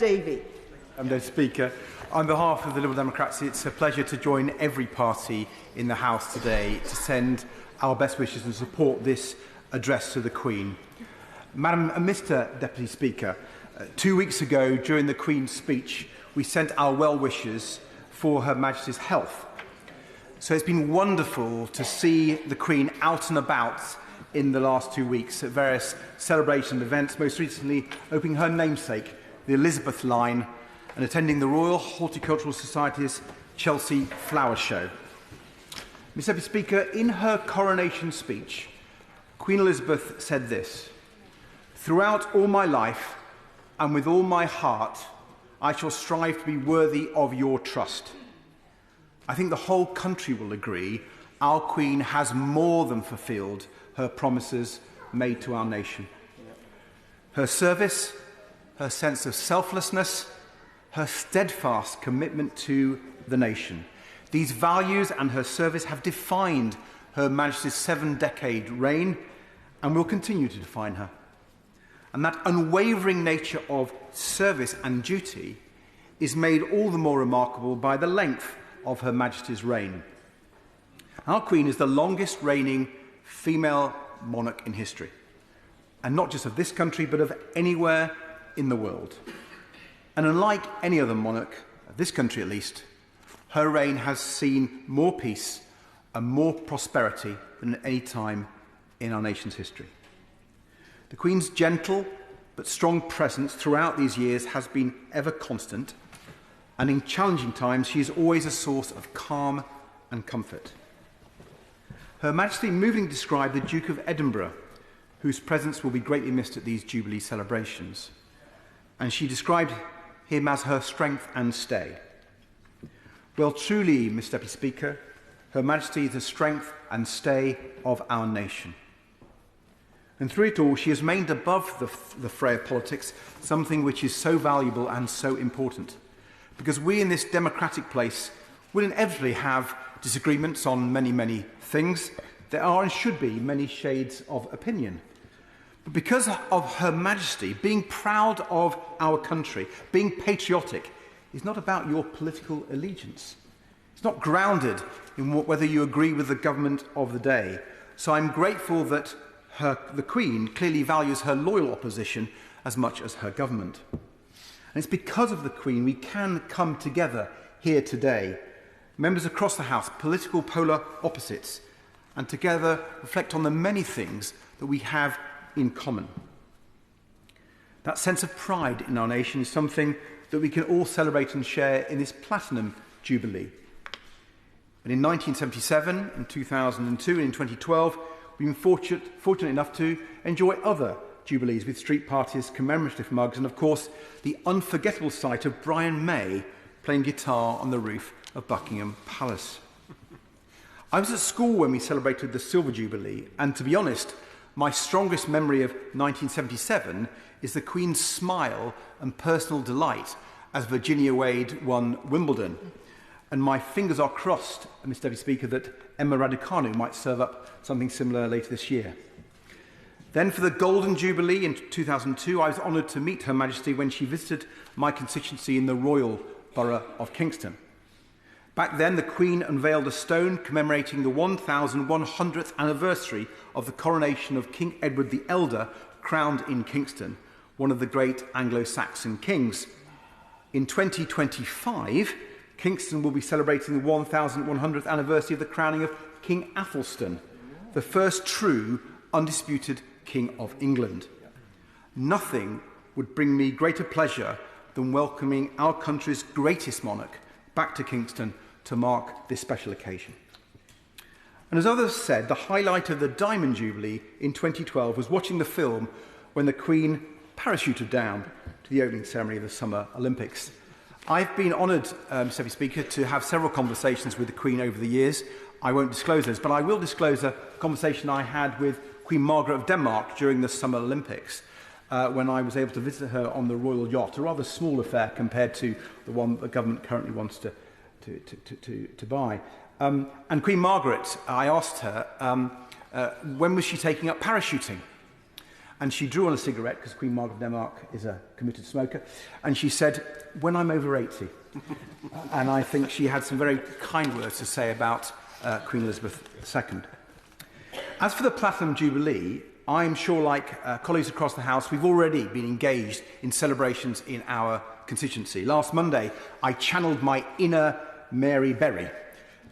Davey. Mr. Speaker, on behalf of the Liberal Democrats, it's a pleasure to join every party in the House today to send our best wishes and support this address to the Queen. Madam and Mr. Deputy Speaker, 2 weeks ago during the Queen's speech, we sent our well wishes for Her Majesty's health. So it's been wonderful to see the Queen out and about in the last 2 weeks at various celebration events, most recently opening her namesake, the Elizabeth Line, and attending the Royal Horticultural Society's Chelsea Flower Show. Mr. Deputy Speaker, in her coronation speech, Queen Elizabeth said this: "Throughout all my life and with all my heart, I shall strive to be worthy of your trust." I think the whole country will agree our Queen has more than fulfilled her promises made to our nation. Her service, her sense of selflessness, her steadfast commitment to the nation. These values and her service have defined Her Majesty's 7-decade reign and will continue to define her. And that unwavering nature of service and duty is made all the more remarkable by the length of Her Majesty's reign. Our Queen is the longest reigning female monarch in history, and not just of this country, but of anywhere in the world. And unlike any other monarch, of this country at least, her reign has seen more peace and more prosperity than at any time in our nation's history. The Queen's gentle but strong presence throughout these years has been ever constant, and in challenging times she is always a source of calm and comfort. Her Majesty movingly described the Duke of Edinburgh, whose presence will be greatly missed at these Jubilee celebrations, and she described him as her strength and stay. Well, truly, Mr. Deputy Speaker, Her Majesty is the strength and stay of our nation. And through it all, she has remained above the fray of politics, something which is so valuable and so important. Because we in this democratic place will inevitably have disagreements on many, many things. There are and should be many shades of opinion. But because of Her Majesty, being proud of our country, being patriotic, is not about your political allegiance. It's not grounded in whether you agree with the government of the day. So I'm grateful that the Queen clearly values her loyal opposition as much as her government. And it's because of the Queen we can come together here today, members across the House, political polar opposites, and together reflect on the many things that we have in common. That sense of pride in our nation is something that we can all celebrate and share in this Platinum Jubilee. And in 1977, in 2002 and in 2012, we've been fortunate enough to enjoy other Jubilees with street parties, commemorative mugs, and of course the unforgettable sight of Brian May playing guitar on the roof of Buckingham Palace. I was at school when we celebrated the Silver Jubilee, and to be honest, my strongest memory of 1977 is the Queen's smile and personal delight as Virginia Wade won Wimbledon. And my fingers are crossed, Mr. Deputy Speaker, that Emma Raducanu might serve up something similar later this year. Then for the Golden Jubilee in 2002, I was honoured to meet Her Majesty when she visited my constituency in the Royal Borough of Kingston. Back then, the Queen unveiled a stone commemorating the 1100th anniversary of the coronation of King Edward the Elder, crowned in Kingston, one of the great Anglo-Saxon kings. In 2025, Kingston will be celebrating the 1100th anniversary of the crowning of King Athelstan, the first true, undisputed King of England. Nothing would bring me greater pleasure than welcoming our country's greatest monarch back to Kingston to mark this special occasion. And as others said, the highlight of the Diamond Jubilee in 2012 was watching the film when the Queen parachuted down to the opening ceremony of the Summer Olympics. I've been honoured, Mr. Deputy Speaker, to have several conversations with the Queen over the years. I won't disclose those, but I will disclose a conversation I had with Queen Margaret of Denmark during the Summer Olympics, when I was able to visit her on the royal yacht, a rather small affair compared to the one the government currently wants to buy. And Queen Margaret, I asked her, when was she taking up parachuting? And she drew on a cigarette, because Queen Margaret of Denmark is a committed smoker, and she said, "When I'm over 80." And I think she had some very kind words to say about Queen Elizabeth II. As for the Platinum Jubilee, I'm sure, like colleagues across the House, we've already been engaged in celebrations in our constituency. Last Monday, I channeled my inner Mary Berry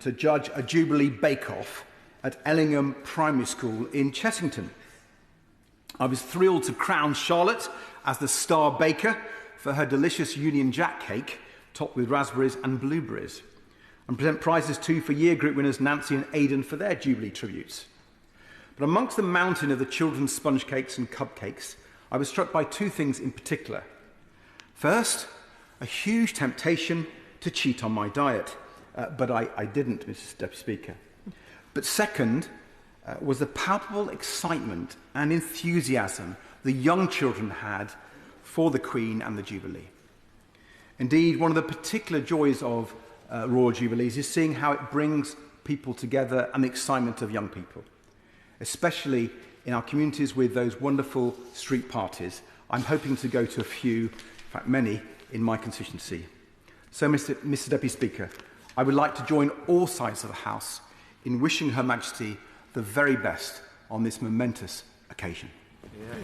to judge a Jubilee bake-off at Ellingham Primary School in Chessington. I was thrilled to crown Charlotte as the star baker for her delicious Union Jack cake, topped with raspberries and blueberries, and present prizes too for year group winners Nancy and Aidan for their Jubilee tributes. But amongst the mountain of the children's sponge cakes and cupcakes, I was struck by two things in particular. First, a huge temptation to cheat on my diet, but I didn't, Mrs. Deputy Speaker. But second, was the palpable excitement and enthusiasm the young children had for the Queen and the Jubilee. Indeed, one of the particular joys of Royal Jubilees is seeing how it brings people together and the excitement of young people, especially in our communities with those wonderful street parties. I'm hoping to go to a few, in fact many, in my constituency. So, Mr. Deputy Speaker, I would like to join all sides of the House in wishing Her Majesty the very best on this momentous occasion. Yeah.